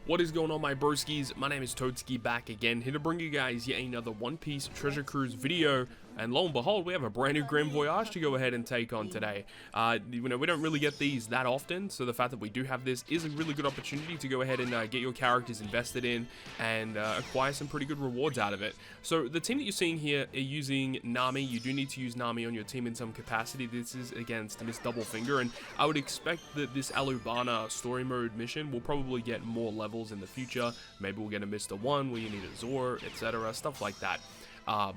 What is going on, my broskiis? My name is Toadski, back again, here to bring you guys yet another One Piece Treasure Cruise video. And lo and behold, we have a brand new Grand Voyage to go ahead and take on today. We don't really get these that often, so the fact that we do have this is a really good opportunity to go ahead and get your characters invested in and acquire some pretty good rewards out of it. So the team that you're seeing here are using Nami. You do need to use Nami on your team in some capacity. This is against Miss Doublefinger, and I would expect that this Alubana story mode mission will probably get more levels in the future. Maybe we'll get a Mr. 1 where you need a Zor, etc., stuff like that.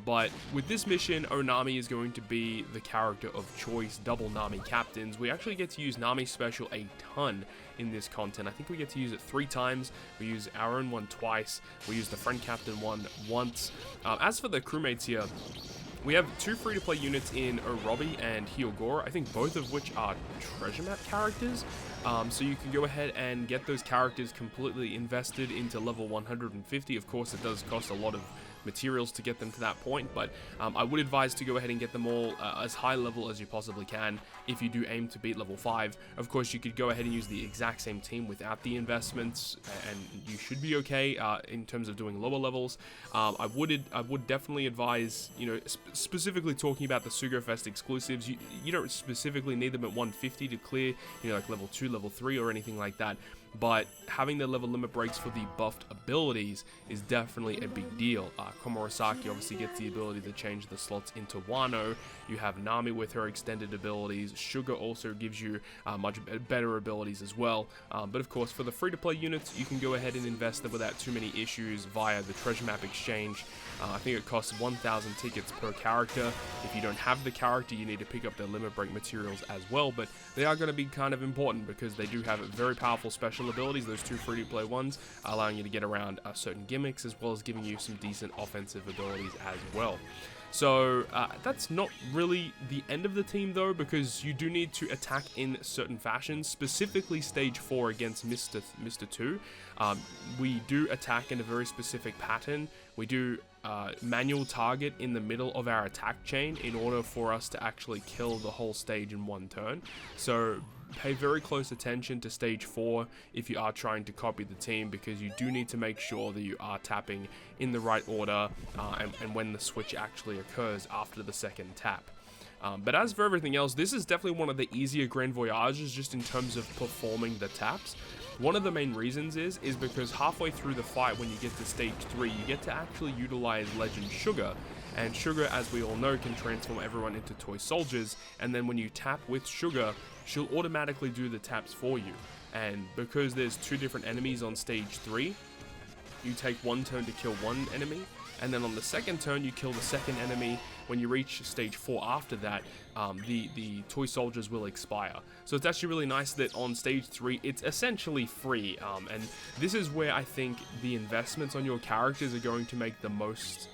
But with this mission, Onami is going to be the character of choice, double Nami captains. We actually get to use Nami special a ton in this content. I think we get to use it 3 times. We use our own one twice. We use the friend captain one once. As for the crewmates here, we have 2 free-to-play units in Orobi and Hyogoro, I think both of which are treasure map characters. So you can go ahead and get those characters completely invested into level 150. Of course, it does cost a lot of materials to get them to that point, but I would advise to go ahead and get them all as high level as you possibly can if you do aim to beat level 5. Of course, you could go ahead and use the exact same team without the investments, and you should be okay in terms of doing lower levels. I would definitely advise, specifically talking about the Sugofest exclusives, you don't specifically need them at 150 to clear, like level 2, level 3 or anything like that. But having the level limit breaks for the buffed abilities is definitely a big deal. Komurasaki obviously gets the ability to change the slots into Wano. You have Nami with her extended abilities. Sugar also gives you much better abilities as well. But of course, for the free-to-play units, you can go ahead and invest them without too many issues via the treasure map exchange. I think it costs 1,000 tickets per character. If you don't have the character, you need to pick up their limit break materials as well. But they are going to be kind of important because they do have very powerful special abilities, those 2 free-to-play ones, allowing you to get around certain gimmicks as well as giving you some decent offensive abilities as well. So that's not really the end of the team though, because you do need to attack in certain fashions, specifically stage 4 against Mr. 2. We do attack in a very specific pattern. We do manual target in the middle of our attack chain in order for us to actually kill the whole stage in one turn. So pay very close attention to stage 4 if you are trying to copy the team, because you do need to make sure that you are tapping in the right order and when the switch actually occurs after the second tap. But as for everything else, this is definitely one of the easier Grand Voyages just in terms of performing the taps. One of the main reasons is because halfway through the fight, when you get to stage 3, you get to actually utilize Legend Sugar. And Sugar, as we all know, can transform everyone into toy soldiers, and then when you tap with Sugar, she'll automatically do the taps for you. And because there's 2 different enemies on stage 3, you take 1 turn to kill 1 enemy, and then on the second turn you kill the second enemy. When you reach stage 4 after that, the toy soldiers will expire. So it's actually really nice that on stage 3 it's essentially free, and this is where I think the investments on your characters are going to make the most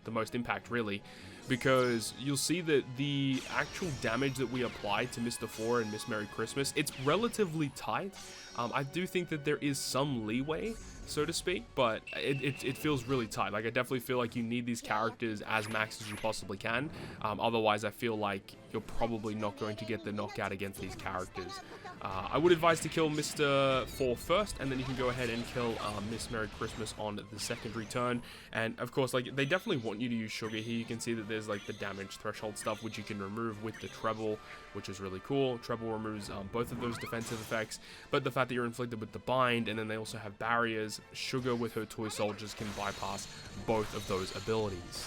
the most impact, really, because you'll see that the actual damage that we apply to Mr. 4 and Miss Merry Christmas, it's relatively tight. I do think that there is some leeway, so to speak, but it feels really tight. Like, I definitely feel like you need these characters as max as you possibly can. Otherwise, I feel like you're probably not going to get the knockout against these characters. I would advise to kill Mr. 4 first, and then you can go ahead and kill Miss Merry Christmas on the secondary turn. And of course, like, they definitely want you to use Sugar here. You can see that there's like the damage threshold stuff, which you can remove with the treble, which is really cool. Treble removes both of those defensive effects, but the fact that you're inflicted with the bind, and then they also have barriers, Sugar with her toy soldiers can bypass both of those abilities.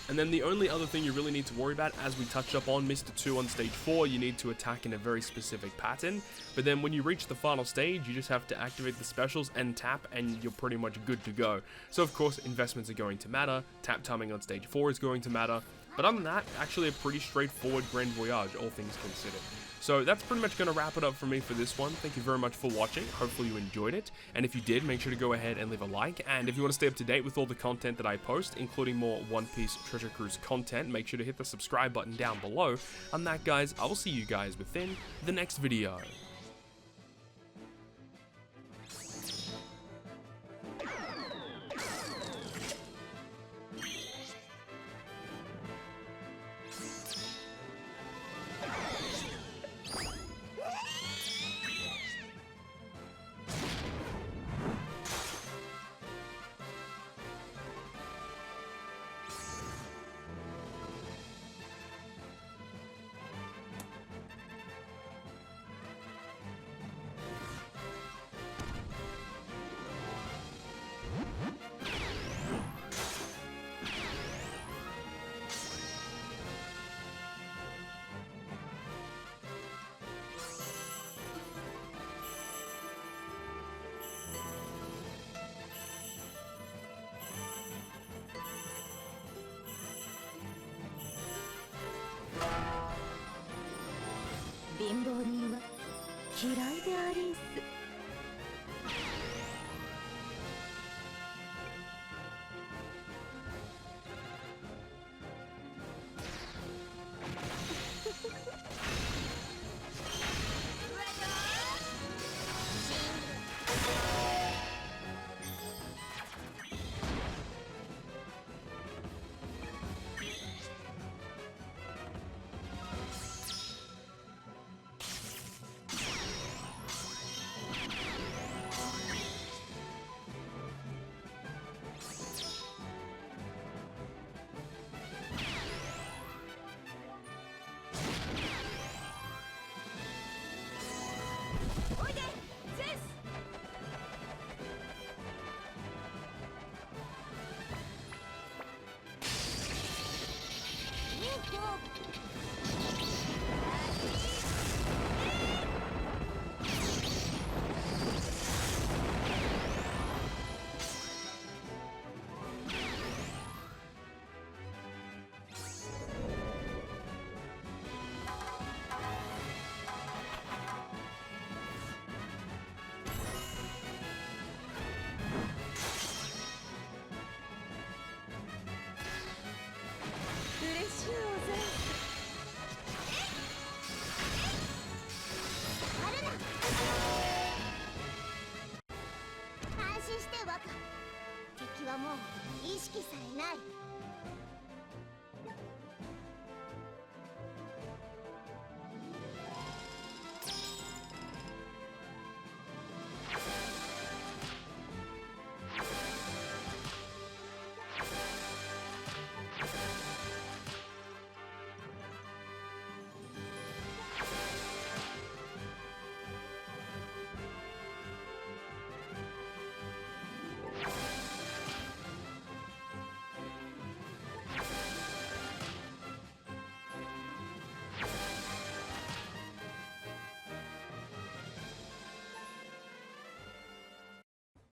And then the only other thing you really need to worry about, as we touched up on Mr. 2 on stage 4, you need to attack in a very specific pattern. But then when you reach the final stage, you just have to activate the specials and tap, and you're pretty much good to go. So of course, investments are going to matter. Tap timing on stage 4 is going to matter. But other than that, actually a pretty straightforward Grand Voyage, all things considered. So that's pretty much going to wrap it up for me for this one. Thank you very much for watching. Hopefully you enjoyed it. And if you did, make sure to go ahead and leave a like. And if you want to stay up to date with all the content that I post, including more One Piece Treasure Cruise content, make sure to hit the subscribe button down below. On that, guys, I will see you guys within the next video.